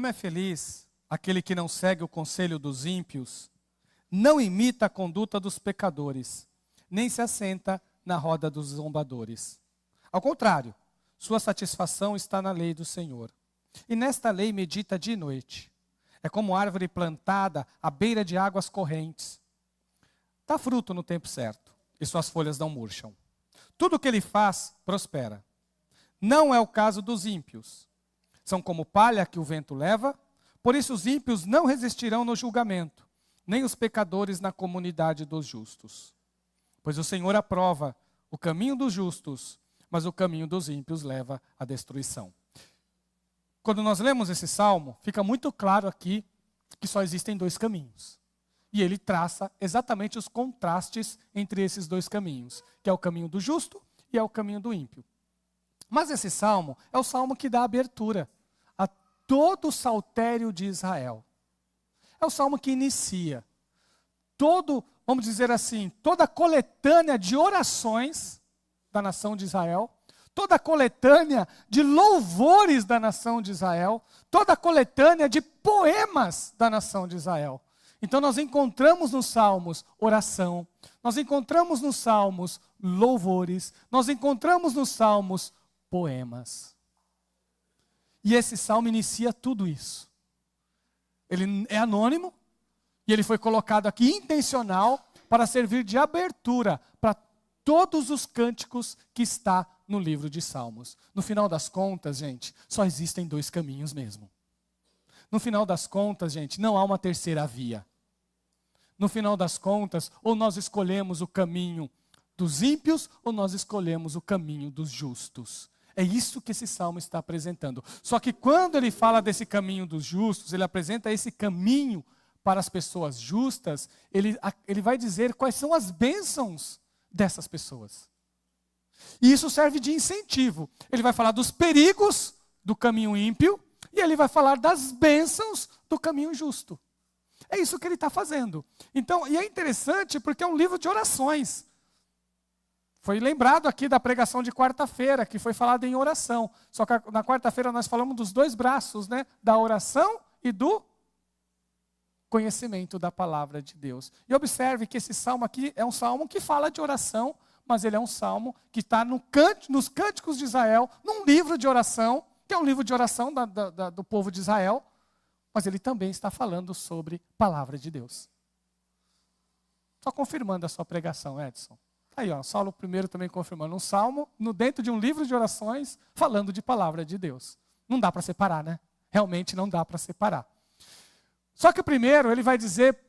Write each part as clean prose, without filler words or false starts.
Como é feliz aquele que não segue o conselho dos ímpios, não imita a conduta dos pecadores, nem se assenta na roda dos zombadores. Ao contrário, sua satisfação está na lei do Senhor. E nesta lei medita dia e noite. É como árvore plantada à beira de águas correntes. Dá fruto no tempo certo, e suas folhas não murcham. Tudo o que ele faz, prospera. Não é o caso dos ímpios. São como palha que o vento leva, por isso os ímpios não resistirão no julgamento, nem os pecadores na comunidade dos justos. Pois o Senhor aprova o caminho dos justos, mas o caminho dos ímpios leva à destruição. Quando nós lemos esse salmo, fica muito claro aqui que só existem dois caminhos. E ele traça exatamente os contrastes entre esses dois caminhos, que é o caminho do justo e é o caminho do ímpio. Mas esse salmo é o salmo que dá abertura a todo o saltério de Israel. É o salmo que inicia vamos dizer assim, toda a coletânea de orações da nação de Israel, toda a coletânea de louvores da nação de Israel, toda a coletânea de poemas da nação de Israel. Então nós encontramos nos salmos oração, nós encontramos nos salmos louvores, nós encontramos nos salmos poemas. E esse salmo inicia tudo isso. Ele é anônimo e ele foi colocado aqui intencional para servir de abertura para todos os cânticos que está no livro de Salmos. No final das contas, gente, só existem dois caminhos mesmo. No final das contas, gente, não há uma terceira via. No final das contas, ou nós escolhemos o caminho dos ímpios, ou nós escolhemos o caminho dos justos. É isso que esse salmo está apresentando. Só que quando ele fala desse caminho dos justos, ele apresenta esse caminho para as pessoas justas, ele vai dizer quais são as bênçãos dessas pessoas. E isso serve de incentivo. Ele vai falar dos perigos do caminho ímpio e ele vai falar das bênçãos do caminho justo. É isso que ele está fazendo. Então, e é interessante porque é um livro de orações. Foi lembrado aqui da pregação de quarta-feira, que foi falado em oração. Só que na quarta-feira nós falamos dos dois braços, né? Da oração e do conhecimento da palavra de Deus. E observe que esse salmo aqui é um salmo que fala de oração, mas ele é um salmo que está nos cânticos de Israel, num livro de oração, que é um livro de oração do povo de Israel, mas ele também está falando sobre palavra de Deus. Só confirmando a sua pregação, Edson. Aí, ó, Saulo I também confirmando um salmo, dentro de um livro de orações, falando de palavra de Deus. Não dá para separar, né? Realmente não dá para separar. Só que primeiro ele vai dizer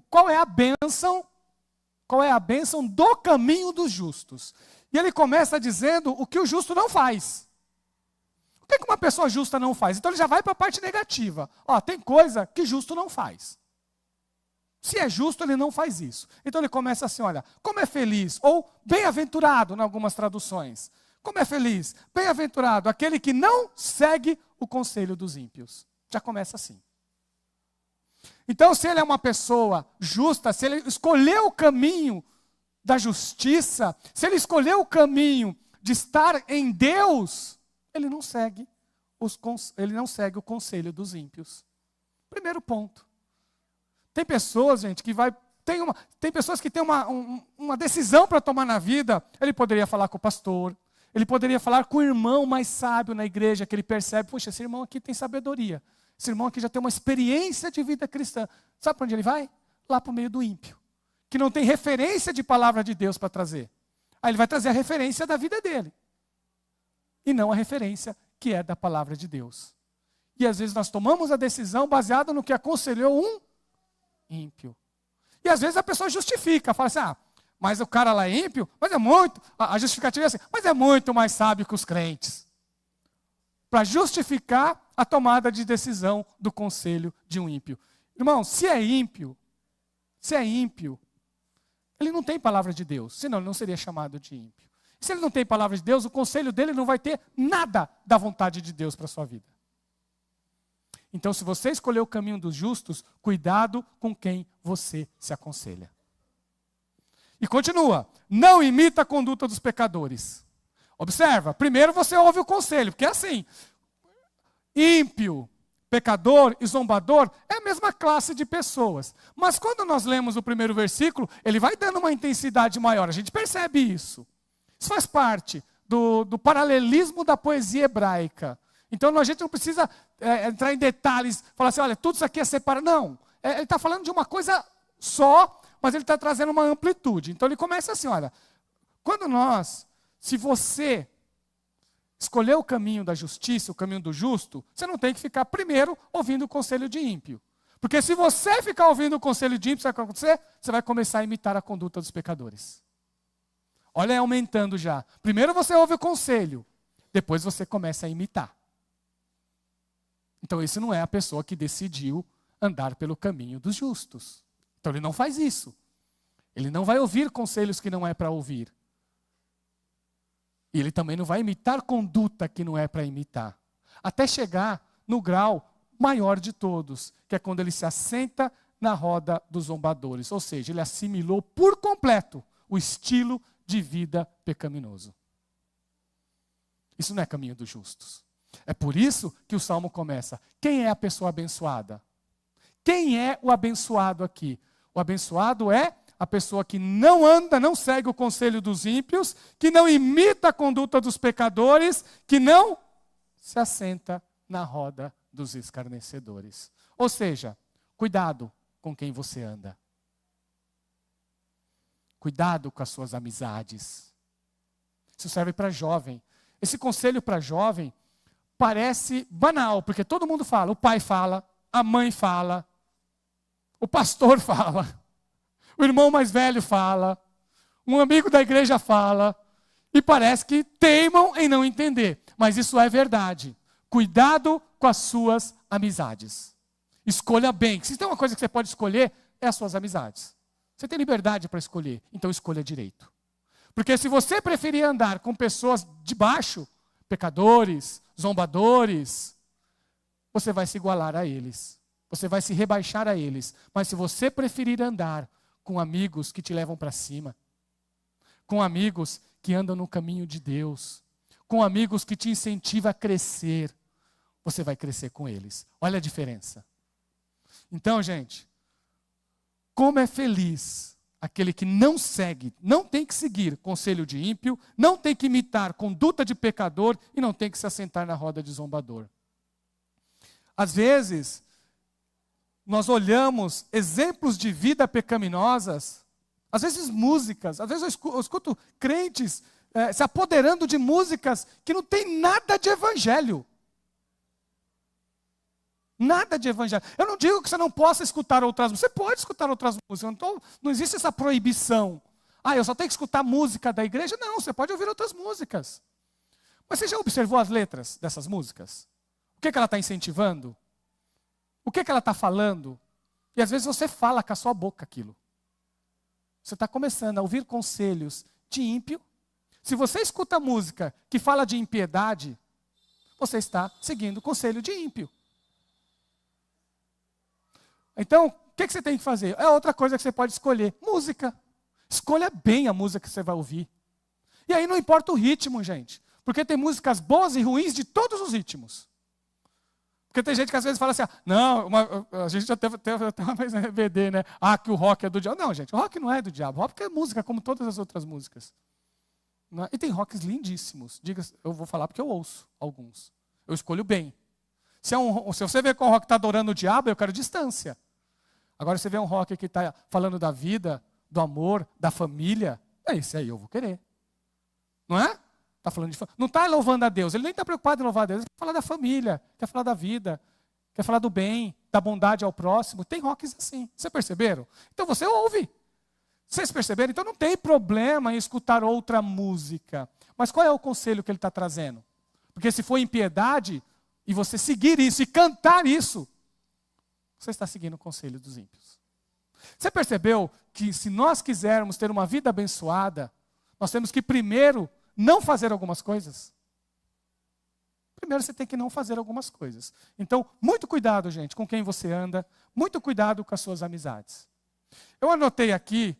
qual é a bênção do caminho dos justos. E ele começa dizendo o que o justo não faz. O que uma pessoa justa não faz? Então ele já vai para a parte negativa. Ó, tem coisa que justo não faz. Se é justo, ele não faz isso. Então ele começa assim, olha, como é feliz, ou bem-aventurado, em algumas traduções. Como é feliz, bem-aventurado, aquele que não segue o conselho dos ímpios. Já começa assim. Então, se ele é uma pessoa justa, se ele escolheu o caminho da justiça, se ele escolheu o caminho de estar em Deus, ele não segue o conselho dos ímpios. Primeiro ponto. Tem pessoas, gente, tem pessoas que têm uma decisão para tomar na vida. Ele poderia falar com o pastor, ele poderia falar com o irmão mais sábio na igreja, que ele percebe, puxa, esse irmão aqui tem sabedoria. Esse irmão aqui já tem uma experiência de vida cristã. Sabe para onde ele vai? Lá para o meio do ímpio, que não tem referência de palavra de Deus para trazer. Aí ele vai trazer a referência da vida dele, e não a referência que é da palavra de Deus. E às vezes nós tomamos a decisão baseada no que aconselhou um ímpio. E às vezes a pessoa justifica, fala assim, mas o cara lá é ímpio, mas é muito, a justificativa é assim, mas é muito mais sábio que os crentes. Para justificar a tomada de decisão do conselho de um ímpio. Irmão, se é ímpio, ele não tem palavra de Deus, senão ele não seria chamado de ímpio. Se ele não tem palavra de Deus, o conselho dele não vai ter nada da vontade de Deus para a sua vida. Então, se você escolher o caminho dos justos, cuidado com quem você se aconselha. E continua, não imita a conduta dos pecadores. Observa, primeiro você ouve o conselho, porque é assim, ímpio, pecador e zombador é a mesma classe de pessoas. Mas quando nós lemos o primeiro versículo, ele vai dando uma intensidade maior. A gente percebe isso. Isso faz parte do paralelismo da poesia hebraica. Então a gente não precisa entrar em detalhes, falar assim, olha, tudo isso aqui é separado. Não, ele está falando de uma coisa só, mas ele está trazendo uma amplitude. Então ele começa assim, olha, se você escolher o caminho da justiça, o caminho do justo, você não tem que ficar primeiro ouvindo o conselho de ímpio. Porque se você ficar ouvindo o conselho de ímpio, sabe o que vai acontecer? Você vai começar a imitar a conduta dos pecadores. Olha, aumentando já. Primeiro você ouve o conselho, depois você começa a imitar. Então esse não é a pessoa que decidiu andar pelo caminho dos justos. Então ele não faz isso. Ele não vai ouvir conselhos que não é para ouvir. E ele também não vai imitar conduta que não é para imitar. Até chegar no grau maior de todos, que é quando ele se assenta na roda dos zombadores. Ou seja, ele assimilou por completo o estilo de vida pecaminoso. Isso não é caminho dos justos. É por isso que o Salmo começa. Quem é a pessoa abençoada? Quem é o abençoado aqui? O abençoado é a pessoa que não anda, não segue o conselho dos ímpios, que não imita a conduta dos pecadores, que não se assenta na roda dos escarnecedores. Ou seja, cuidado com quem você anda. Cuidado com as suas amizades. Isso serve para jovem. Esse conselho para jovem parece banal, porque todo mundo fala. O pai fala, a mãe fala, o pastor fala. O irmão mais velho fala, um amigo da igreja fala, e parece que teimam em não entender. Mas isso é verdade. Cuidado com as suas amizades. Escolha bem. Se tem uma coisa que você pode escolher, é as suas amizades. Você tem liberdade para escolher, então escolha direito. Porque se você preferir andar com pessoas de baixo, pecadores, zombadores, você vai se igualar a eles. Você vai se rebaixar a eles. Mas se você preferir andar com amigos que te levam para cima, com amigos que andam no caminho de Deus, com amigos que te incentivam a crescer, você vai crescer com eles. Olha a diferença. Então, gente, como é feliz aquele que não segue, não tem que seguir conselho de ímpio, não tem que imitar conduta de pecador e não tem que se assentar na roda de zombador. Às vezes, nós olhamos exemplos de vida pecaminosas, às vezes músicas, às vezes eu escuto crentes se apoderando de músicas que não tem nada de evangelho. Nada de evangelho. Eu não digo que você não possa escutar outras músicas. Você pode escutar outras músicas. Não existe essa proibição. Eu só tenho que escutar música da igreja? Não, você pode ouvir outras músicas. Mas você já observou as letras dessas músicas? O que ela está incentivando? O que ela está falando? E às vezes você fala com a sua boca aquilo. Você está começando a ouvir conselhos de ímpio. Se você escuta música que fala de impiedade, você está seguindo o conselho de ímpio. Então, o que você tem que fazer? É outra coisa que você pode escolher. Música. Escolha bem a música que você vai ouvir. E aí não importa o ritmo, gente. Porque tem músicas boas e ruins de todos os ritmos. Porque tem gente que às vezes fala assim, a gente já teve uma vez na RBD, né? Que o rock é do diabo. Não, gente, o rock não é do diabo. O rock é música, como todas as outras músicas. E tem rocks lindíssimos. Eu vou falar porque eu ouço alguns. Eu escolho bem. Se você vê que o rock está adorando o diabo, eu quero distância. Agora, se você vê um rock que está falando da vida, do amor, da família, esse aí eu vou querer. Não é? Não está louvando a Deus, ele nem está preocupado em louvar a Deus, ele quer falar da família, quer falar da vida, quer falar do bem, da bondade ao próximo. Tem rocks assim, vocês perceberam? Então você ouve. Vocês perceberam? Então não tem problema em escutar outra música. Mas qual é o conselho que ele está trazendo? Porque se for impiedade, e você seguir isso e cantar isso, você está seguindo o conselho dos ímpios. Você percebeu que se nós quisermos ter uma vida abençoada, nós temos que primeiro não fazer algumas coisas? Primeiro você tem que não fazer algumas coisas. Então, muito cuidado, gente, com quem você anda, muito cuidado com as suas amizades. Eu anotei aqui,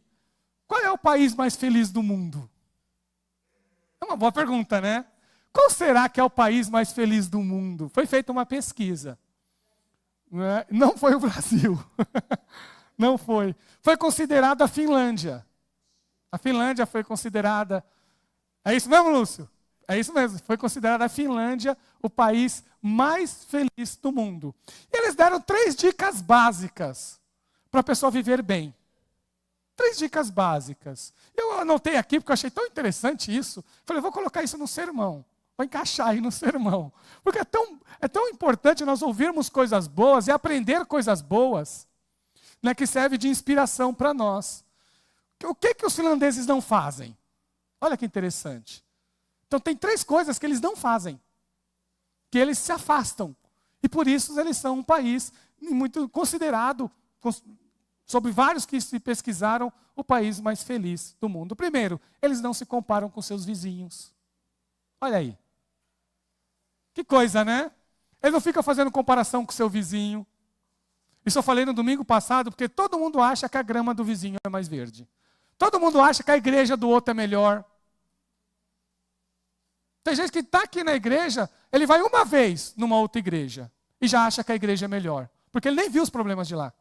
qual é o país mais feliz do mundo? É uma boa pergunta, né? Qual será que é o país mais feliz do mundo? Foi feita uma pesquisa. Não foi o Brasil. Não foi. Foi considerada a Finlândia. A Finlândia foi considerada... É isso mesmo, Lúcio? É isso mesmo. Foi considerada a Finlândia o país mais feliz do mundo. E eles deram 3 dicas básicas para a pessoa viver bem. 3 dicas básicas. Eu anotei aqui porque eu achei tão interessante isso. Falei, vou colocar isso no sermão. Vou encaixar aí no sermão. Porque é tão importante nós ouvirmos coisas boas e aprender coisas boas, né, que serve de inspiração para nós. O que os finlandeses não fazem? Olha que interessante. Então tem 3 coisas que eles não fazem. Que eles se afastam. E por isso eles são um país muito considerado, sobre vários que se pesquisaram, o país mais feliz do mundo. Primeiro, eles não se comparam com seus vizinhos. Olha aí. Que coisa, né? Ele não fica fazendo comparação com o seu vizinho. Isso eu falei no domingo passado, porque todo mundo acha que a grama do vizinho é mais verde. Todo mundo acha que a igreja do outro é melhor. Tem gente que está aqui na igreja, ele vai uma vez numa outra igreja e já acha que a igreja é melhor. Porque ele nem viu os problemas de lá.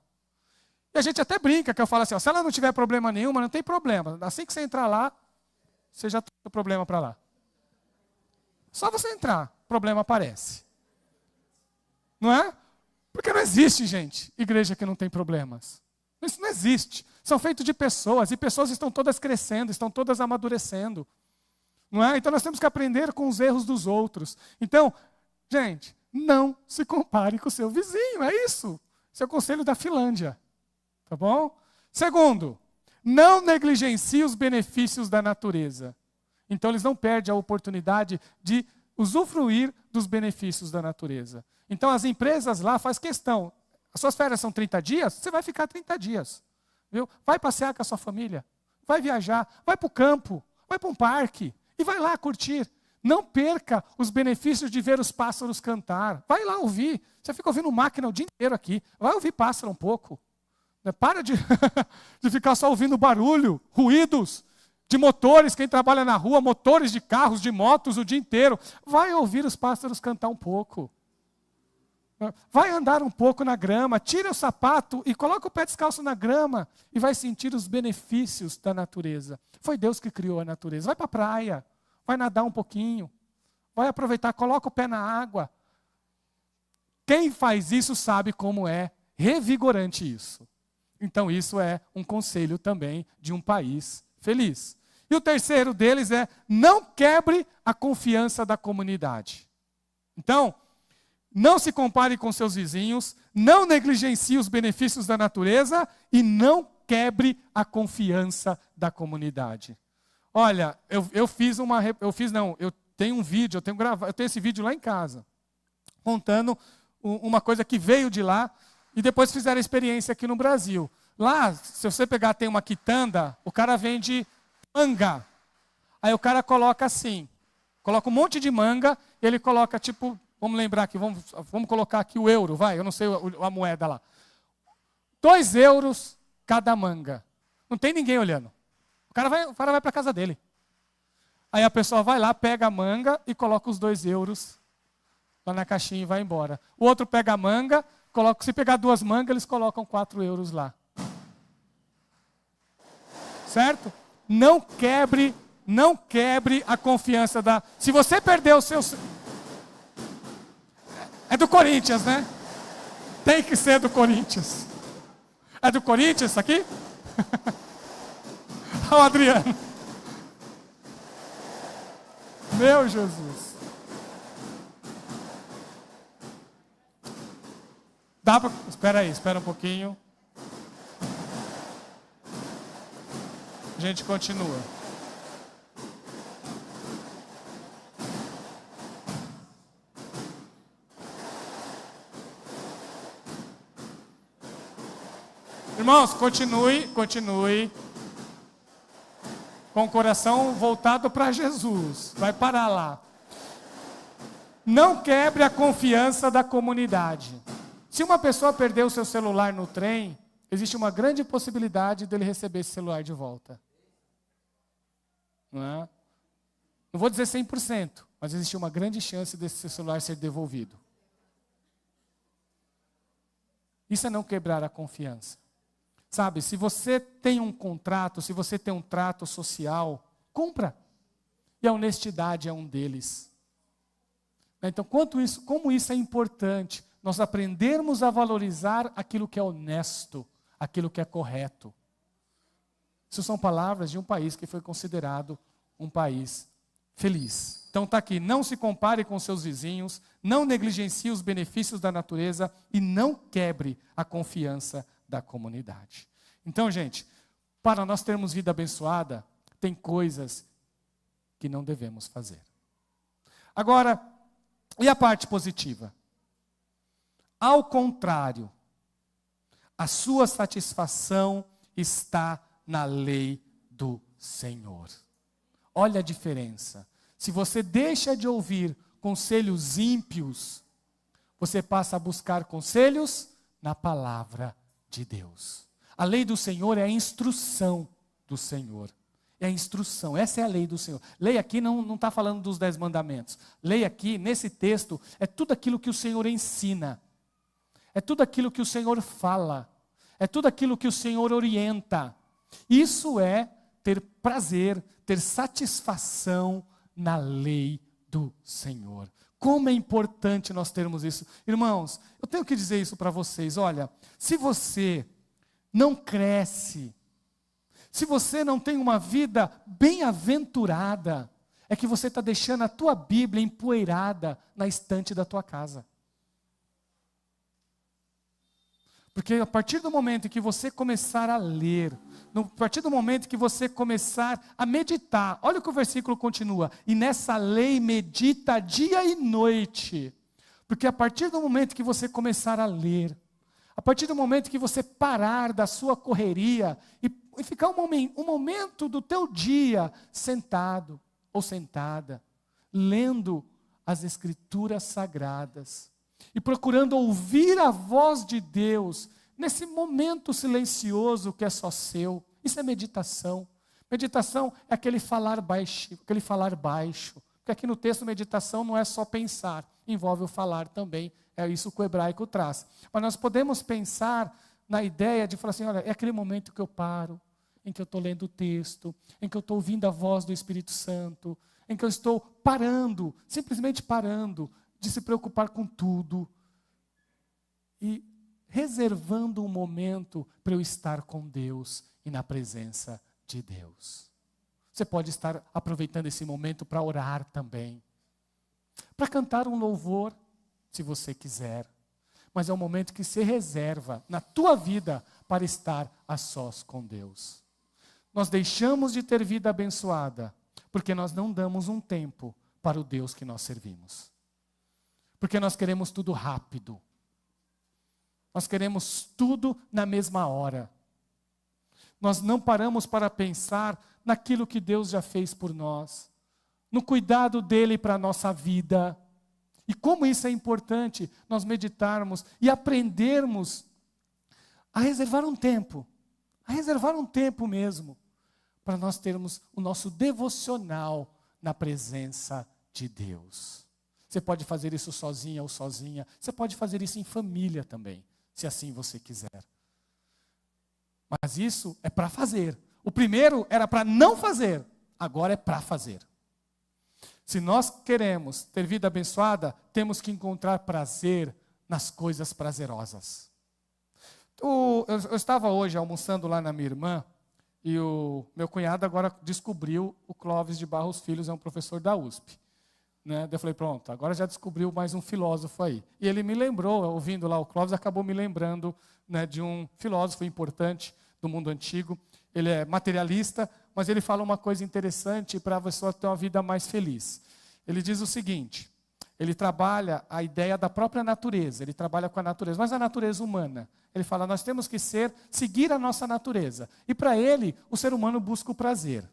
E a gente até brinca, que eu falo assim, ó, se ela não tiver problema nenhum, não tem problema. Assim que você entrar lá, você já tem o problema para lá. Só você entrar, o problema aparece. Não é? Porque não existe, gente, igreja que não tem problemas. Isso não existe. São feitos de pessoas, e pessoas estão todas crescendo, estão todas amadurecendo. Não é? Então nós temos que aprender com os erros dos outros. Então, gente, não se compare com o seu vizinho, é isso. Esse é o conselho da Finlândia. Tá bom? Segundo, não negligencie os benefícios da natureza. Então eles não perdem a oportunidade de usufruir dos benefícios da natureza. Então as empresas lá fazem questão. As suas férias são 30 dias, você vai ficar 30 dias. Viu? Vai passear com a sua família, vai viajar, vai para o campo, vai para um parque e vai lá curtir. Não perca os benefícios de ver os pássaros cantar. Vai lá ouvir. Você fica ouvindo máquina o dia inteiro aqui. Vai ouvir pássaro um pouco. Para de, de ficar só ouvindo barulho, ruídos de motores, quem trabalha na rua, motores de carros, de motos o dia inteiro. Vai ouvir os pássaros cantar um pouco. Vai andar um pouco na grama, tira o sapato e coloca o pé descalço na grama e vai sentir os benefícios da natureza. Foi Deus que criou a natureza. Vai para a praia, vai nadar um pouquinho, vai aproveitar, coloca o pé na água. Quem faz isso sabe como é revigorante isso. Então isso é um conselho também de um país feliz. E o terceiro deles é, não quebre a confiança da comunidade. Então, não se compare com seus vizinhos, não negligencie os benefícios da natureza e não quebre a confiança da comunidade. Olha, eu tenho um vídeo, eu tenho esse vídeo lá em casa, contando uma coisa que veio de lá e depois fizeram a experiência aqui no Brasil. Lá, se você pegar, tem uma quitanda, o cara vende manga. Aí o cara coloca assim, coloca um monte de manga, e ele coloca tipo, vamos lembrar aqui, vamos colocar aqui o euro, vai, eu não sei a moeda lá. 2 euros cada manga. Não tem ninguém olhando. O cara vai para a casa dele. Aí a pessoa vai lá, pega a manga e coloca os 2 euros lá na caixinha e vai embora. O outro pega a manga, se pegar 2 mangas, eles colocam 4 euros lá. Certo? Não quebre a confiança da... Se você perdeu o seu... É do Corinthians, né? Tem que ser do Corinthians. É do Corinthians isso aqui? Olha o Adriano. Meu Jesus. Espera um pouquinho. A gente continua. Irmãos, continue com o coração voltado para Jesus. Vai parar lá. Não quebre a confiança da comunidade. Se uma pessoa perdeu o seu celular no trem, existe uma grande possibilidade dele receber esse celular de volta. Não é? Não vou dizer 100%, mas existe uma grande chance desse celular ser devolvido. Isso é não quebrar a confiança. Sabe, se você tem um contrato, se você tem um trato social, cumpra. E a honestidade é um deles. Então, como isso é importante, nós aprendermos a valorizar aquilo que é honesto, aquilo que é correto. Isso são palavras de um país que foi considerado um país feliz. Então está aqui, não se compare com seus vizinhos, não negligencie os benefícios da natureza e não quebre a confiança da comunidade. Então, gente, para nós termos vida abençoada, tem coisas que não devemos fazer. Agora, e a parte positiva? Ao contrário, a sua satisfação está na lei do Senhor. Olha a diferença. Se você deixa de ouvir conselhos ímpios, você passa a buscar conselhos na palavra de Deus. A lei do Senhor é a instrução do Senhor. É a instrução, essa é a lei do Senhor. Lei aqui não está falando dos 10 mandamentos. Lei aqui, nesse texto, é tudo aquilo que o Senhor ensina. É tudo aquilo que o Senhor fala. É tudo aquilo que o Senhor orienta. Isso é ter prazer, ter satisfação na lei do Senhor. Como é importante nós termos isso. Irmãos, eu tenho que dizer isso para vocês. Olha, se você não cresce, se você não tem uma vida bem-aventurada, é que você está deixando a tua Bíblia empoeirada na estante da tua casa. Porque a partir do momento em que você começar a ler, a partir do momento que você começar a meditar, olha o que o versículo continua, e nessa lei medita dia e noite. Porque a partir do momento que você começar a ler, a partir do momento que você parar da sua correria e ficar um momento do teu dia sentado ou sentada, lendo as Escrituras Sagradas e procurando ouvir a voz de Deus nesse momento silencioso que é só seu. Isso é meditação. Meditação é aquele falar baixo. Porque aqui no texto meditação não é só pensar, envolve o falar também. É isso que o hebraico traz. Mas nós podemos pensar na ideia de falar assim, olha, é aquele momento que eu paro, em que eu estou lendo o texto, em que eu estou ouvindo a voz do Espírito Santo, em que eu estou parando, simplesmente parando, de se preocupar com tudo e reservando um momento para eu estar com Deus e na presença de Deus. Você pode estar aproveitando esse momento para orar também, para cantar um louvor, se você quiser, mas é um momento que se reserva na tua vida para estar a sós com Deus. Nós deixamos de ter vida abençoada porque nós não damos um tempo para o Deus que nós servimos. Porque nós queremos tudo rápido. Nós queremos tudo na mesma hora. Nós não paramos para pensar naquilo que Deus já fez por nós, no cuidado dele para a nossa vida. E como isso é importante, nós meditarmos e aprendermos a reservar um tempo mesmo, para nós termos o nosso devocional na presença de Deus. Você pode fazer isso sozinha ou sozinha, você pode fazer isso em família também, se assim você quiser. Mas isso é para fazer. O primeiro era para não fazer, agora é para fazer. Se nós queremos ter vida abençoada, temos que encontrar prazer nas coisas prazerosas. Eu estava hoje almoçando lá na minha irmã, e o meu cunhado agora descobriu o Clóvis de Barros Filhos, é um professor da USP. Né? Daí eu falei, pronto, agora já descobriu mais um filósofo aí. E ele me lembrou, ouvindo lá o Clóvis, acabou me lembrando, né, de um filósofo importante do mundo antigo. Ele é materialista, mas ele fala uma coisa interessante para a pessoa ter uma vida mais feliz. Ele diz o seguinte, ele trabalha a ideia da própria natureza, ele trabalha com a natureza, mas a natureza humana. Ele fala, nós temos que seguir a nossa natureza. E para ele, o ser humano busca o prazer.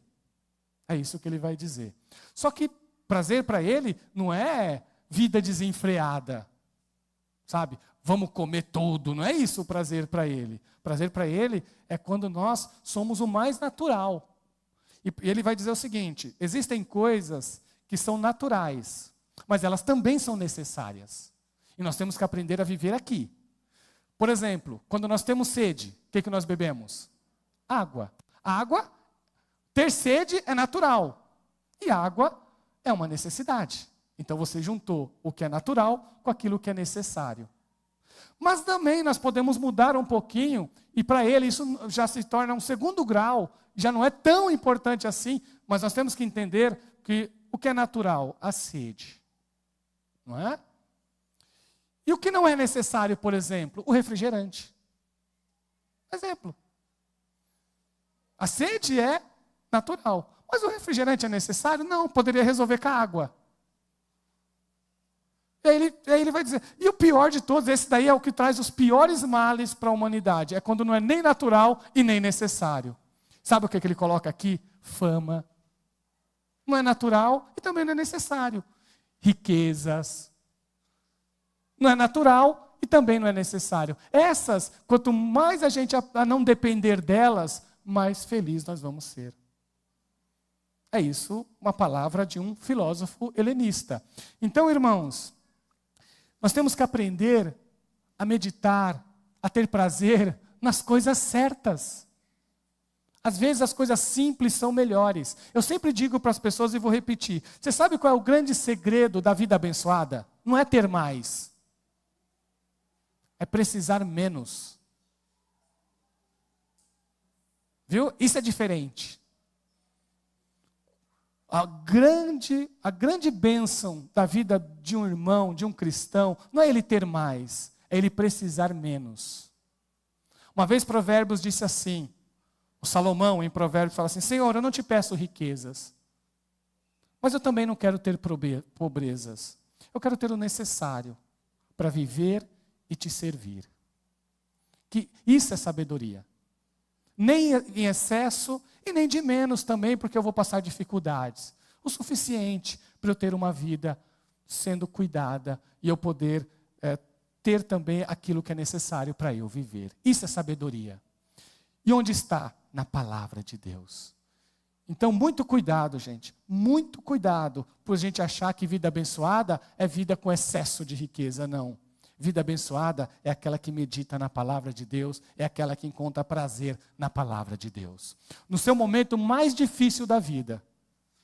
É isso que ele vai dizer. Só que prazer para ele não é vida desenfreada, sabe? Vamos comer tudo, não é isso o prazer para ele. Prazer para ele é quando nós somos o mais natural. E ele vai dizer o seguinte, existem coisas que são naturais, mas elas também são necessárias. E nós temos que aprender a viver aqui. Por exemplo, quando nós temos sede, o que nós bebemos? Água. Água, ter sede é natural. E água é uma necessidade. Então você juntou o que é natural com aquilo que é necessário. Mas também nós podemos mudar um pouquinho, e para ele isso já se torna um segundo grau, já não é tão importante assim, mas nós temos que entender que o que é natural? A sede. Não é? E o que não é necessário, por exemplo? O refrigerante. Exemplo. A sede é natural. Mas o refrigerante é necessário? Não, poderia resolver com a água. E aí ele vai dizer, e o pior de todos, esse daí é o que traz os piores males para a humanidade. É quando não é nem natural e nem necessário. Sabe o que ele coloca aqui? Fama. Não é natural e também não é necessário. Riquezas. Não é natural e também não é necessário. Essas, quanto mais a gente a não depender delas, mais feliz nós vamos ser. É isso, uma palavra de um filósofo helenista. Então, irmãos, nós temos que aprender a meditar, a ter prazer nas coisas certas. Às vezes as coisas simples são melhores. Eu sempre digo para as pessoas e vou repetir. Você sabe qual é o grande segredo da vida abençoada? Não é ter mais. É precisar menos. Viu? Isso é diferente. A grande bênção da vida de um irmão, de um cristão, não é ele ter mais, é ele precisar menos. Uma vez Provérbios disse assim, o Salomão em Provérbios fala assim, Senhor, eu não te peço riquezas, mas eu também não quero ter pobrezas. Eu quero ter o necessário para viver e te servir. Que isso é sabedoria. Nem em excesso e nem de menos também, porque eu vou passar dificuldades. O suficiente para eu ter uma vida sendo cuidada e eu poder ter também aquilo que é necessário para eu viver. Isso é sabedoria. E onde está? Na palavra de Deus. Então, muito cuidado, gente. Muito cuidado por a gente achar que vida abençoada é vida com excesso de riqueza. Não. Vida abençoada é aquela que medita na palavra de Deus, é aquela que encontra prazer na palavra de Deus. No seu momento mais difícil da vida,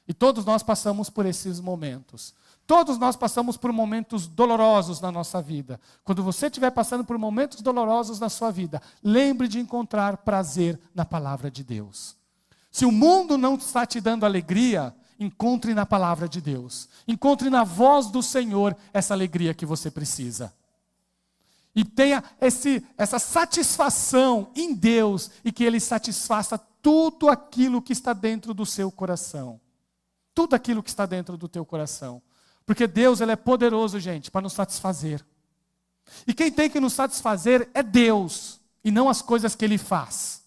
e todos nós passamos por esses momentos, todos nós passamos por momentos dolorosos na nossa vida. Quando você estiver passando por momentos dolorosos na sua vida, lembre de encontrar prazer na palavra de Deus. Se o mundo não está te dando alegria, encontre na palavra de Deus. Encontre na voz do Senhor essa alegria que você precisa. E tenha essa satisfação em Deus e que Ele satisfaça tudo aquilo que está dentro do seu coração. Tudo aquilo que está dentro do teu coração. Porque Deus, Ele é poderoso, gente, para nos satisfazer. E quem tem que nos satisfazer é Deus e não as coisas que Ele faz.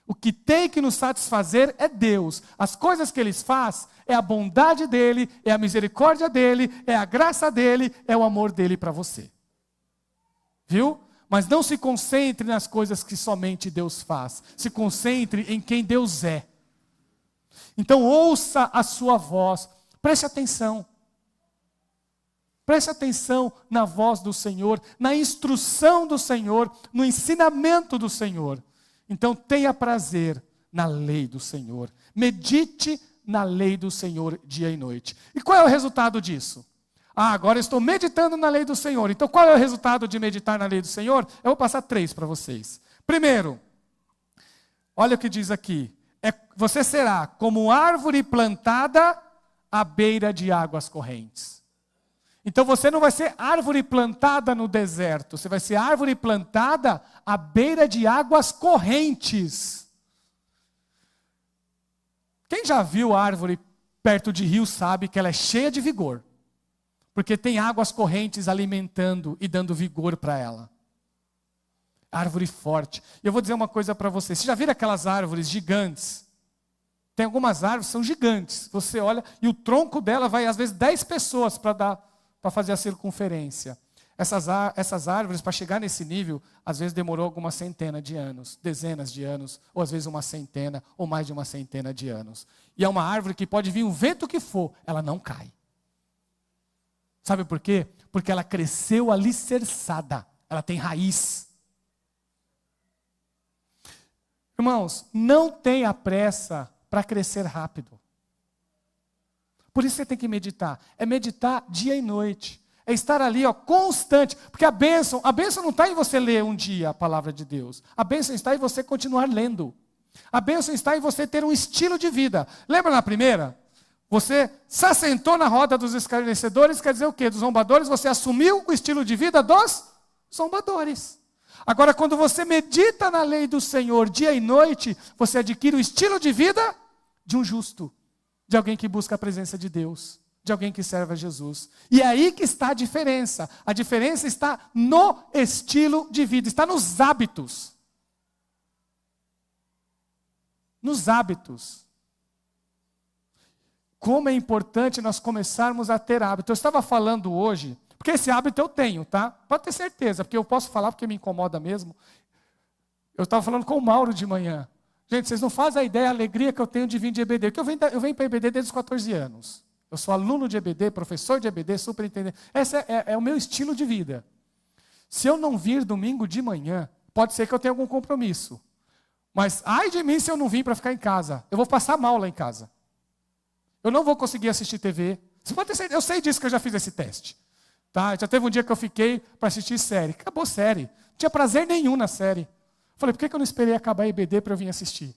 O que tem que nos satisfazer é Deus. As coisas que Ele faz é a bondade dEle, é a misericórdia dEle, é a graça dEle, é o amor dEle para você. Viu? Mas não se concentre nas coisas que somente Deus faz. Se concentre em quem Deus é. Então ouça a sua voz. Preste atenção. Preste atenção na voz do Senhor, na instrução do Senhor, no ensinamento do Senhor. Então tenha prazer na lei do Senhor. Medite na lei do Senhor dia e noite. E qual é o resultado disso? Agora eu estou meditando na lei do Senhor. Então qual é o resultado de meditar na lei do Senhor? Eu vou passar 3 para vocês. Primeiro, olha o que diz aqui. Você será como árvore plantada à beira de águas correntes. Então você não vai ser árvore plantada no deserto. Você vai ser árvore plantada à beira de águas correntes. Quem já viu árvore perto de rio sabe que ela é cheia de vigor. Porque tem águas correntes alimentando e dando vigor para ela. Árvore forte. E eu vou dizer uma coisa para vocês. Vocês já viram aquelas árvores gigantes? Tem algumas árvores que são gigantes. Você olha e o tronco dela vai às vezes 10 pessoas para fazer a circunferência. Essas árvores, para chegar nesse nível, às vezes demorou algumas centenas de anos, dezenas de anos, ou às vezes uma centena, ou mais de uma centena de anos. E é uma árvore que pode vir o vento que for, ela não cai. Sabe por quê? Porque ela cresceu alicerçada, ela tem raiz. Irmãos, não tenha pressa para crescer rápido. Por isso você tem que meditar. É meditar dia e noite. É estar ali, constante. Porque a bênção não está em você ler um dia a palavra de Deus. A bênção está em você continuar lendo. A bênção está em você ter um estilo de vida. Lembra na primeira? Você se assentou na roda dos escarnecedores, quer dizer o quê? Dos zombadores, você assumiu o estilo de vida dos zombadores. Agora, quando você medita na lei do Senhor dia e noite, você adquire o estilo de vida de um justo, de alguém que busca a presença de Deus, de alguém que serve a Jesus. E é aí que está a diferença. A diferença está no estilo de vida, está nos hábitos. Nos hábitos. Como é importante nós começarmos a ter hábito. Eu estava falando hoje, porque esse hábito eu tenho, tá? Pode ter certeza, porque eu posso falar porque me incomoda mesmo. Eu estava falando com o Mauro de manhã. Gente, vocês não fazem a ideia, a alegria que eu tenho de vir de EBD. Porque eu venho para EBD desde os 14 anos. Eu sou aluno de EBD, professor de EBD, superintendente. Esse é o meu estilo de vida. Se eu não vir domingo de manhã, pode ser que eu tenha algum compromisso. Mas ai de mim se eu não vim para ficar em casa. Eu vou passar mal lá em casa. Eu não vou conseguir assistir TV. Você pode ter certeza, eu sei disso que eu já fiz esse teste. Tá? Já teve um dia que eu fiquei para assistir série. Acabou série. Não tinha prazer nenhum na série. Falei, por que eu não esperei acabar a EBD para eu vir assistir?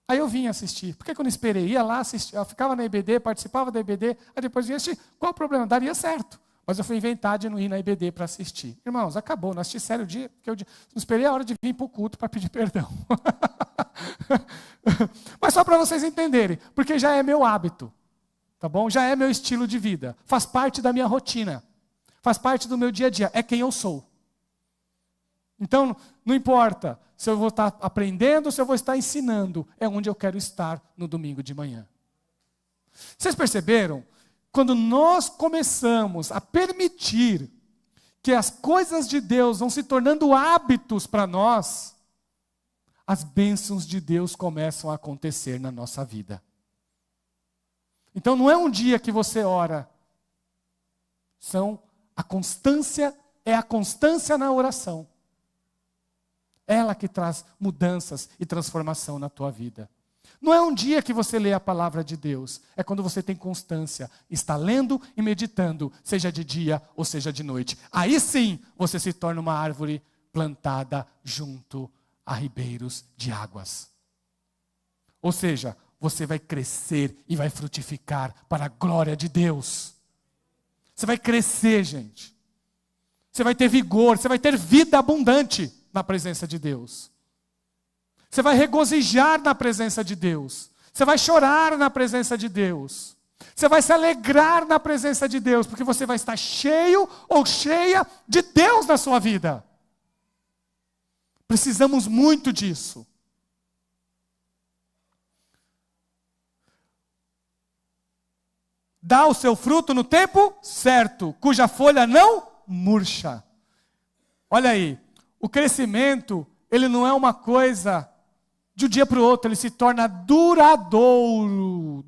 Aí eu vim assistir. Por que eu não esperei? Ia lá assistir. Eu ficava na EBD, participava da EBD, aí depois vinha assistir. Qual o problema? Daria certo. Mas eu fui inventar de não ir na EBD para assistir. Irmãos, acabou. Não assisti sério o dia, porque eu não esperei a hora de vir para o culto para pedir perdão. Mas só para vocês entenderem, porque já é meu hábito. Tá bom? Já é meu estilo de vida. Faz parte da minha rotina. Faz parte do meu dia a dia. É quem eu sou. Então, não importa se eu vou estar aprendendo ou se eu vou estar ensinando. É onde eu quero estar no domingo de manhã. Vocês perceberam? Quando nós começamos a permitir que as coisas de Deus vão se tornando hábitos para nós, as bênçãos de Deus começam a acontecer na nossa vida. Então não é um dia que você ora. É a constância na oração. Ela que traz mudanças e transformação na tua vida. Não é um dia que você lê a palavra de Deus. É quando você tem constância. Está lendo e meditando, seja de dia ou seja de noite. Aí sim você se torna uma árvore plantada junto a ribeiros de águas. Ou seja, você vai crescer e vai frutificar para a glória de Deus. Você vai crescer, gente. Você vai ter vigor, você vai ter vida abundante na presença de Deus. Você vai regozijar na presença de Deus. Você vai chorar na presença de Deus. Você vai se alegrar na presença de Deus, porque você vai estar cheio ou cheia de Deus na sua vida. Precisamos muito disso. Dá o seu fruto no tempo certo, cuja folha não murcha. Olha aí, o crescimento, ele não é uma coisa de um dia para o outro, ele se torna duradouro,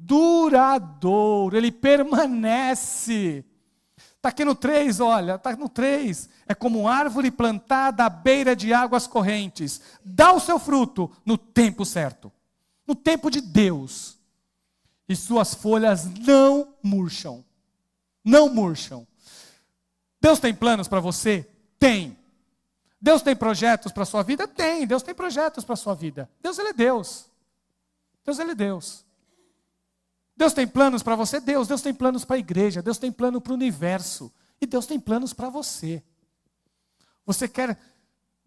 ele permanece. Está aqui no 3, olha, está no 3. É como árvore plantada à beira de águas correntes. Dá o seu fruto no tempo certo, no tempo de Deus. E suas folhas não murcham. Não murcham. Deus tem planos para você? Tem. Deus tem projetos para a sua vida? Tem. Deus tem projetos para a sua vida. Deus, Ele é Deus. Deus, Ele é Deus. Deus tem planos para você? Deus tem planos para a igreja. Deus tem plano para o universo. E Deus tem planos para você. Você quer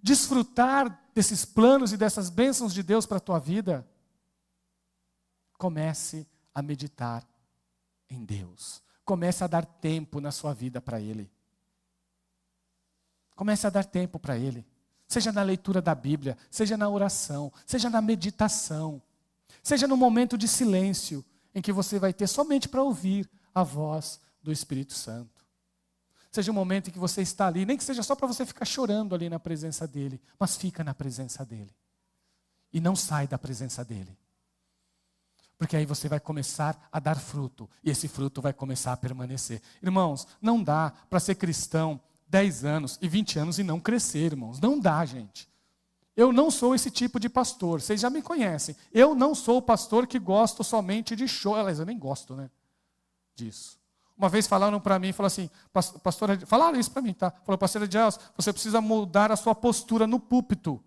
desfrutar desses planos e dessas bênçãos de Deus para a tua vida? Comece a meditar em Deus. Comece a dar tempo na sua vida para Ele. Comece a dar tempo para Ele. Seja na leitura da Bíblia, seja na oração, seja na meditação. Seja no momento de silêncio, em que você vai ter somente para ouvir a voz do Espírito Santo. Seja um momento em que você está ali, nem que seja só para você ficar chorando ali na presença dEle, mas fica na presença dEle. E não sai da presença dEle. Porque aí você vai começar a dar fruto, e esse fruto vai começar a permanecer. Irmãos, não dá para ser cristão 10 anos e 20 anos e não crescer, irmãos. Não dá, gente. Eu não sou esse tipo de pastor, vocês já me conhecem. Eu não sou o pastor que gosto somente de show. Aliás, eu nem gosto, né, disso. Uma vez falaram para mim, falaram assim, falaram isso para mim, tá? Falou, pastor Edielson, você precisa mudar a sua postura no púlpito,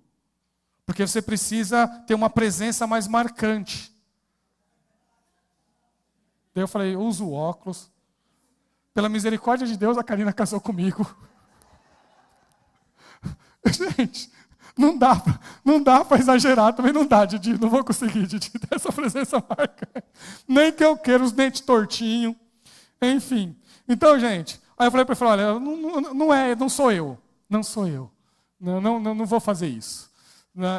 porque você precisa ter uma presença mais marcante. Daí eu falei, eu uso óculos. Pela misericórdia de Deus, a Karina casou comigo. Gente, não dá para exagerar, também não dá, Didi, não vou conseguir, Didi, ter essa presença marcante. Nem que eu queira os dentes tortinhos, enfim. Então, gente, aí eu falei para ele, olha, não sou eu, não vou fazer isso.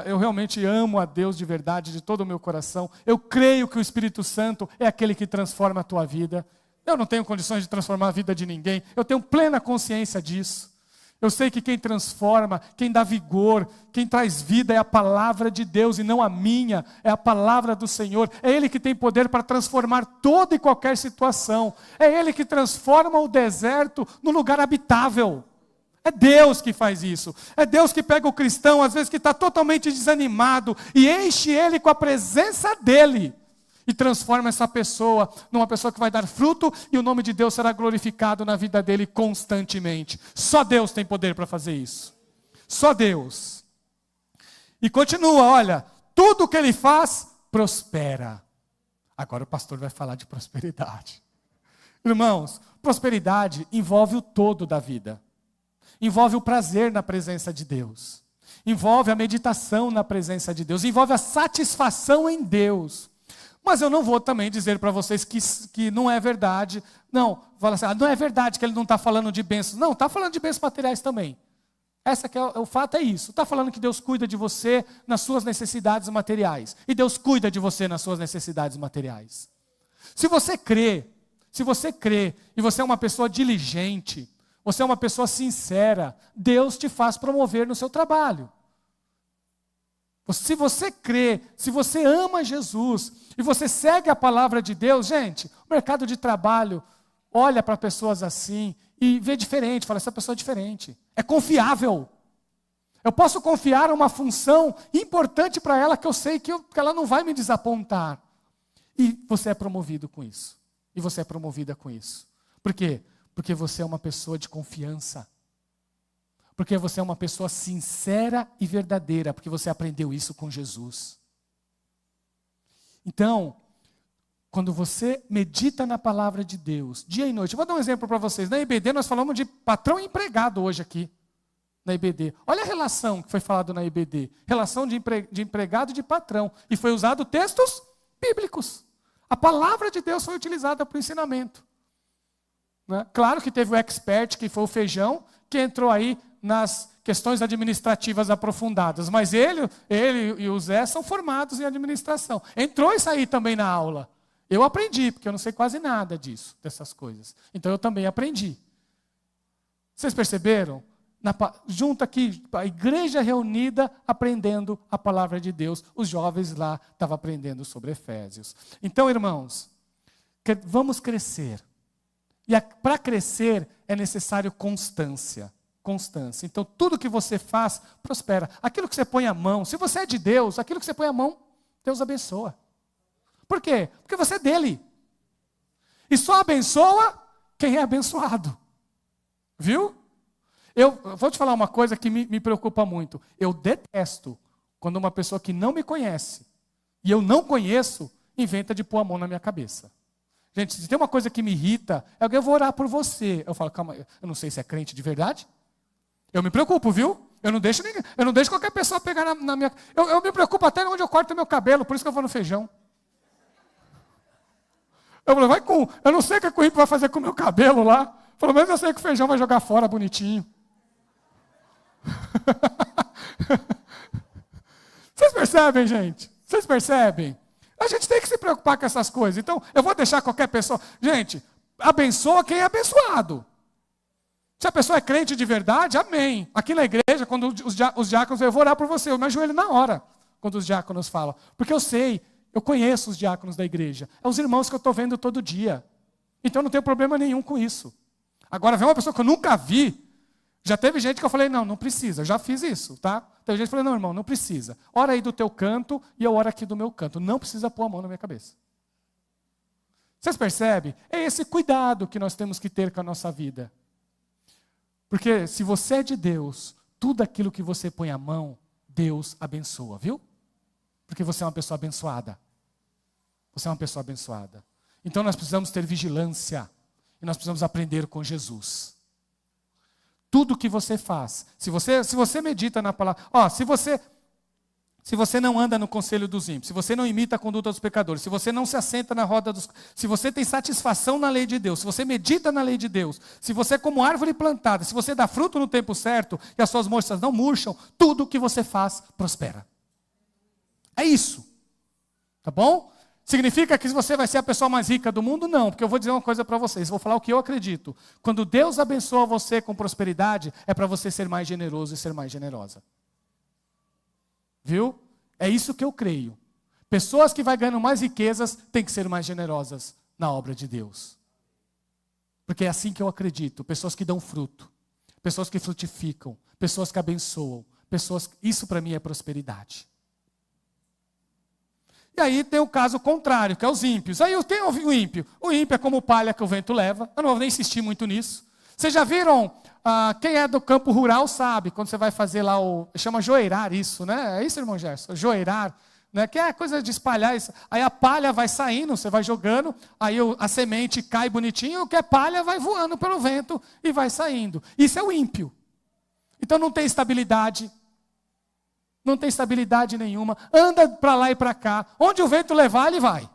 Eu realmente amo a Deus de verdade, de todo o meu coração. Eu creio que o Espírito Santo é aquele que transforma a tua vida. Eu não tenho condições de transformar a vida de ninguém. Eu tenho plena consciência disso. Eu sei que quem transforma, quem dá vigor, quem traz vida é a palavra de Deus e não a minha, é a palavra do Senhor. É Ele que tem poder para transformar toda e qualquer situação. É Ele que transforma o deserto no lugar habitável. É Deus que faz isso. É Deus que pega o cristão, às vezes que está totalmente desanimado, e enche ele com a presença dele. E transforma essa pessoa numa pessoa que vai dar fruto, e o nome de Deus será glorificado na vida dele constantemente. Só Deus tem poder para fazer isso. Só Deus. E continua, olha, tudo que ele faz, prospera. Agora o pastor vai falar de prosperidade. Irmãos, prosperidade envolve o todo da vida. Envolve o prazer na presença de Deus. Envolve a meditação na presença de Deus. Envolve a satisfação em Deus. Mas eu não vou também dizer para vocês que não é verdade. Não, fala assim, não é verdade que ele não está falando de bênçãos. Não, está falando de bênçãos materiais também. O fato é isso. Está falando que Deus cuida de você nas suas necessidades materiais. E Deus cuida de você nas suas necessidades materiais. Se você crê e você é uma pessoa diligente, você é uma pessoa sincera, Deus te faz promover no seu trabalho. Se você crê, se você ama Jesus e você segue a palavra de Deus, gente, o mercado de trabalho olha para pessoas assim e vê diferente, fala, essa pessoa é diferente, é confiável. Eu posso confiar uma função importante para ela que eu sei que ela não vai me desapontar. E você é promovido com isso. E você é promovida com isso. Por quê? Porque você é uma pessoa de confiança. Porque você é uma pessoa sincera e verdadeira. Porque você aprendeu isso com Jesus. Então, quando você medita na palavra de Deus, dia e noite. Eu vou dar um exemplo para vocês. Na IBD nós falamos de patrão e empregado hoje aqui. Na IBD. Olha a relação que foi falado na IBD. Relação de empregado e de patrão. E foi usado textos bíblicos. A palavra de Deus foi utilizada para o ensinamento. Né? Claro que teve o expert, que foi o Feijão, que entrou aí nas questões administrativas aprofundadas. Mas ele e o Zé são formados em administração. Entrou isso aí também na aula. Eu aprendi, porque eu não sei quase nada disso, dessas coisas. Então eu também aprendi. Vocês perceberam? Junto aqui, a igreja reunida, aprendendo a palavra de Deus. Os jovens lá estavam aprendendo sobre Efésios. Então, irmãos, vamos crescer. E para crescer é necessário constância. Constância. Então, tudo que você faz, prospera. Aquilo que você põe a mão, se você é de Deus, aquilo que você põe a mão, Deus abençoa. Por quê? Porque você é dele. E só abençoa quem é abençoado. Viu? Eu vou te falar uma coisa que me preocupa muito. Eu detesto quando uma pessoa que não me conhece, e eu não conheço, inventa de pôr a mão na minha cabeça. Gente, se tem uma coisa que me irrita, é que eu vou orar por você. Eu falo, calma, eu não sei se é crente de verdade. Eu me preocupo, viu? Eu não deixo qualquer pessoa pegar na minha... Eu me preocupo até onde eu corto meu cabelo, por isso que eu vou no Feijão. Eu falo, eu não sei o que o Ipo vai fazer com o meu cabelo lá. Pelo menos eu sei que o Feijão vai jogar fora bonitinho. Vocês percebem, gente? Vocês percebem? A gente tem que se preocupar com essas coisas. Então, eu vou deixar qualquer pessoa... Gente, abençoa quem é abençoado. Se a pessoa é crente de verdade, amém. Aqui na igreja, quando os diáconos... Eu vou orar por você, eu me ajoelho na hora, quando os diáconos falam. Porque eu conheço os diáconos da igreja. É os irmãos que eu estou vendo todo dia. Então, não tenho problema nenhum com isso. Agora, vem uma pessoa que eu nunca vi... Já teve gente que eu falei, não precisa, já fiz isso, tá? Teve gente que falou, não, irmão, não precisa. Ora aí do teu canto e eu oro aqui do meu canto. Não precisa pôr a mão na minha cabeça. Vocês percebem? É esse cuidado que nós temos que ter com a nossa vida. Porque se você é de Deus, tudo aquilo que você põe a mão, Deus abençoa, viu? Porque você é uma pessoa abençoada. Você é uma pessoa abençoada. Então nós precisamos ter vigilância. E nós precisamos aprender com Jesus. Tudo que você faz, se você medita na palavra, se você não anda no conselho dos ímpios, se você não imita a conduta dos pecadores, se você não se assenta na roda dos, se você tem satisfação na lei de Deus, se você medita na lei de Deus, se você é como árvore plantada, se você dá fruto no tempo certo e as suas moças não murcham, tudo que você faz prospera. É isso. Tá bom? Significa que você vai ser a pessoa mais rica do mundo? Não, porque eu vou dizer uma coisa para vocês, vou falar o que eu acredito. Quando Deus abençoa você com prosperidade, é para você ser mais generoso e ser mais generosa. Viu? É isso que eu creio. Pessoas que vão ganhando mais riquezas têm que ser mais generosas na obra de Deus. Porque é assim que eu acredito. Pessoas que dão fruto, pessoas que frutificam, pessoas que abençoam, isso para mim é prosperidade. E aí tem o caso contrário, que é os ímpios. Aí quem é o ímpio? O ímpio é como palha que o vento leva. Eu não vou nem insistir muito nisso. Vocês já viram, quem é do campo rural sabe, quando você vai fazer lá chama joeirar isso, né? É isso, irmão Gerson? Joeirar, né? Que é coisa de espalhar isso. Aí a palha vai saindo, você vai jogando, aí a semente cai bonitinho, o que é palha vai voando pelo vento e vai saindo. Isso é o ímpio. Então não tem estabilidade. Não tem estabilidade nenhuma, anda para lá e para cá, onde o vento levar, ele vai.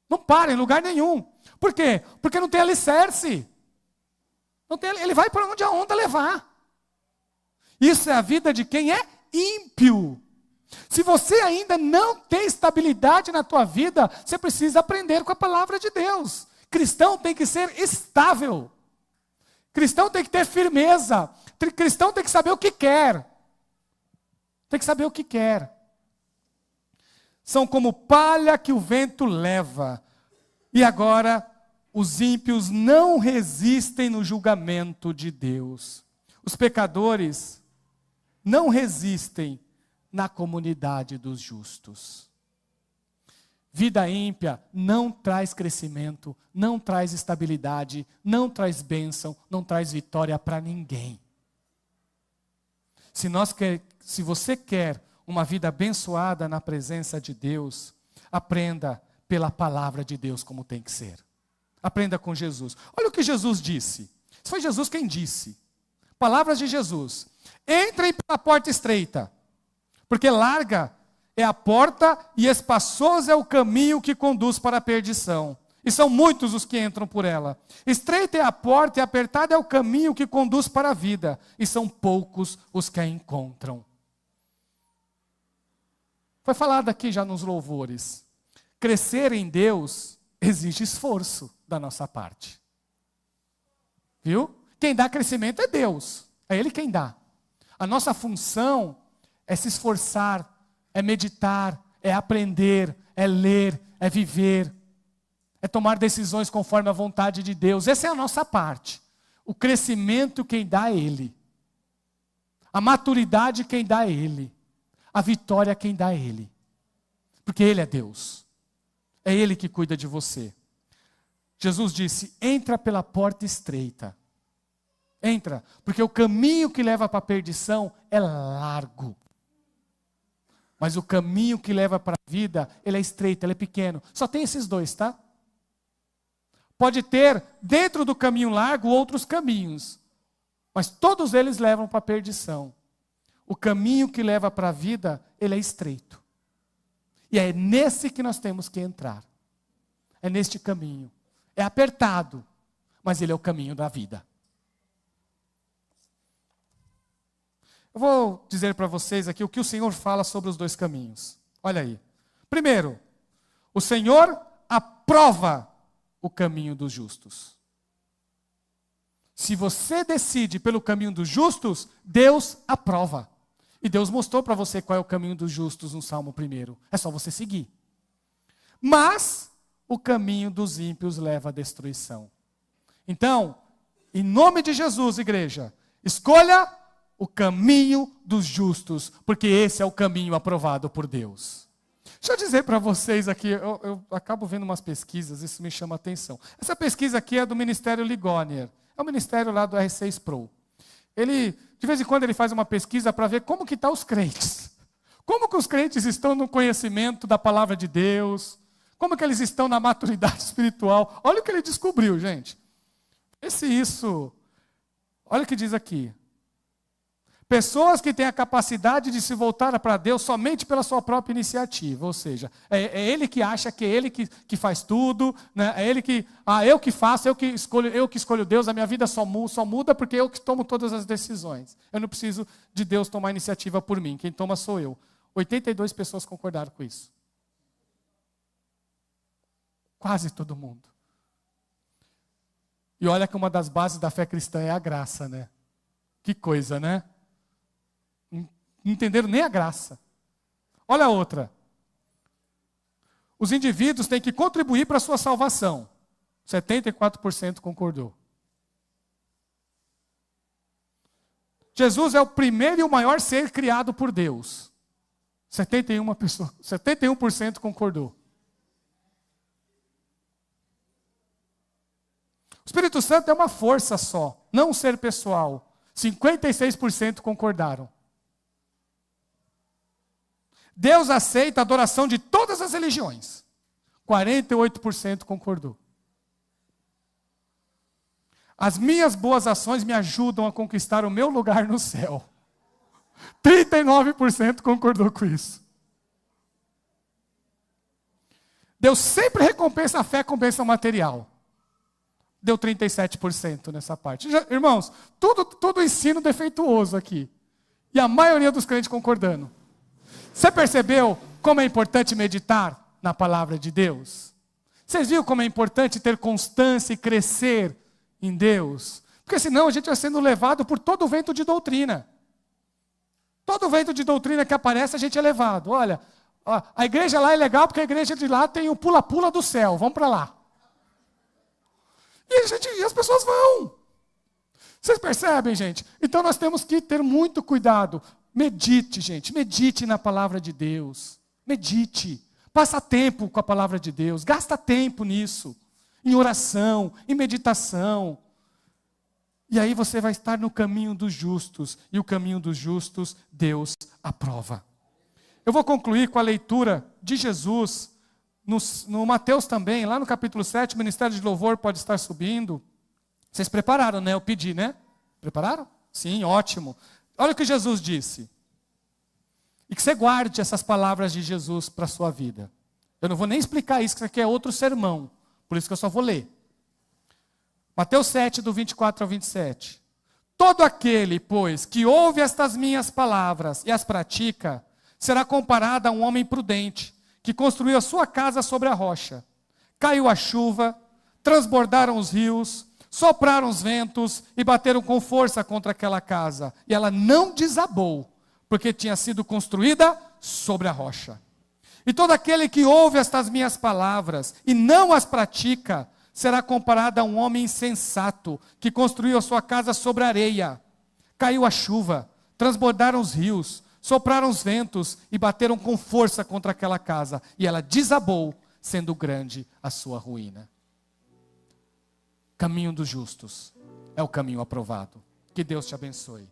Não para em lugar nenhum. Por quê? Porque não tem alicerce. Ele vai para onde a onda levar. Isso é a vida de quem é ímpio. Se você ainda não tem estabilidade na tua vida, você precisa aprender com a palavra de Deus. Cristão tem que ser estável. Cristão tem que ter firmeza. Cristão tem que saber o que quer. Tem que saber o que quer. São como palha que o vento leva. E agora, os ímpios não resistem no julgamento de Deus. Os pecadores não resistem na comunidade dos justos. Vida ímpia não traz crescimento, não traz estabilidade, não traz bênção, não traz vitória para ninguém. Se você quer uma vida abençoada na presença de Deus, aprenda pela palavra de Deus como tem que ser. Aprenda com Jesus. Olha o que Jesus disse. Foi Jesus quem disse. Palavras de Jesus. Entrem pela porta estreita, porque larga é a porta e espaçoso é o caminho que conduz para a perdição. E são muitos os que entram por ela. Estreita é a porta e apertado é o caminho que conduz para a vida. E são poucos os que a encontram. Foi falado aqui já nos louvores. Crescer em Deus exige esforço da nossa parte. Viu? Quem dá crescimento é Deus. É Ele quem dá. A nossa função é se esforçar, é meditar, é aprender, é ler, é viver. É tomar decisões conforme a vontade de Deus. Essa é a nossa parte. O crescimento quem dá é Ele. A maturidade quem dá é Ele. A vitória quem dá é Ele. Porque Ele é Deus. É Ele que cuida de você. Jesus disse, entra pela porta estreita. Entra, porque o caminho que leva para a perdição é largo. Mas o caminho que leva para a vida, ele é estreito, ele é pequeno. Só tem esses dois, tá? Pode ter, dentro do caminho largo, outros caminhos. Mas todos eles levam para a perdição. O caminho que leva para a vida, ele é estreito. E é nesse que nós temos que entrar. É neste caminho. É apertado, mas ele é o caminho da vida. Eu vou dizer para vocês aqui o que o Senhor fala sobre os dois caminhos. Olha aí. Primeiro, o Senhor aprova o caminho dos justos. Se você decide pelo caminho dos justos, Deus aprova. E Deus mostrou para você qual é o caminho dos justos no Salmo 1. É só você seguir. Mas o caminho dos ímpios leva à destruição. Então, em nome de Jesus, igreja, Escolha o caminho dos justos, porque esse é o caminho aprovado por Deus. Deixa eu dizer para vocês aqui, eu acabo vendo umas pesquisas, isso me chama a atenção. Essa pesquisa aqui é do Ministério Ligonier, é o ministério lá do R6 Pro. Ele, de vez em quando, ele faz uma pesquisa para ver como que estão os crentes. Como que os crentes estão no conhecimento da palavra de Deus, como que eles estão na maturidade espiritual. Olha o que ele descobriu, gente. Olha o que diz aqui. Pessoas que têm a capacidade de se voltar para Deus somente pela sua própria iniciativa. Ou seja, é ele que acha que é ele que faz tudo, né? É ele que, eu que faço, eu que escolho Deus, a minha vida só muda porque eu que tomo todas as decisões. Eu não preciso de Deus tomar iniciativa por mim, quem toma sou eu. 82 pessoas concordaram com isso. Quase todo mundo. E olha que uma das bases da fé cristã é a graça, né? Que coisa, né? Não entenderam nem a graça. Olha a outra. Os indivíduos têm que contribuir para a sua salvação. 74% concordou. Jesus é o primeiro e o maior ser criado por Deus. 71% concordou. O Espírito Santo é uma força só, não um ser pessoal. 56% concordaram. Deus aceita a adoração de todas as religiões. 48% concordou. As minhas boas ações me ajudam a conquistar o meu lugar no céu. 39% concordou com isso. Deus sempre recompensa a fé com bênção material. Deu 37% nessa parte. Irmãos, tudo ensino defeituoso aqui. E a maioria dos crentes concordando. Você percebeu como é importante meditar na palavra de Deus? Vocês viram como é importante ter constância e crescer em Deus? Porque senão a gente vai sendo levado por todo o vento de doutrina. Todo vento de doutrina que aparece, a gente é levado. Olha, a igreja lá é legal porque a igreja de lá tem o pula-pula do céu. Vamos para lá. E as pessoas vão. Vocês percebem, gente? Então nós temos que ter muito cuidado. Medite, gente. Medite na palavra de Deus. Medite. Passa tempo com a palavra de Deus. Gasta tempo nisso. Em oração, em meditação. E aí você vai estar no caminho dos justos. E o caminho dos justos, Deus aprova. Eu vou concluir com a leitura de Jesus no Mateus também, lá no capítulo 7, o Ministério de Louvor pode estar subindo. Vocês prepararam, né? Eu pedi, né? Prepararam? Sim, ótimo. Olha o que Jesus disse. E que você guarde essas palavras de Jesus para a sua vida. Eu não vou nem explicar isso, que isso aqui é outro sermão. Por isso que eu só vou ler. Mateus 7, do 24 ao 27. Todo aquele, pois, que ouve estas minhas palavras e as pratica, será comparado a um homem prudente, que construiu a sua casa sobre a rocha. Caiu a chuva, transbordaram os rios, sopraram os ventos e bateram com força contra aquela casa. E ela não desabou, porque tinha sido construída sobre a rocha. E todo aquele que ouve estas minhas palavras e não as pratica, será comparado a um homem insensato, que construiu a sua casa sobre a areia. Caiu a chuva, transbordaram os rios, sopraram os ventos e bateram com força contra aquela casa. E ela desabou, sendo grande a sua ruína. Caminho dos justos é o caminho aprovado. Que Deus te abençoe.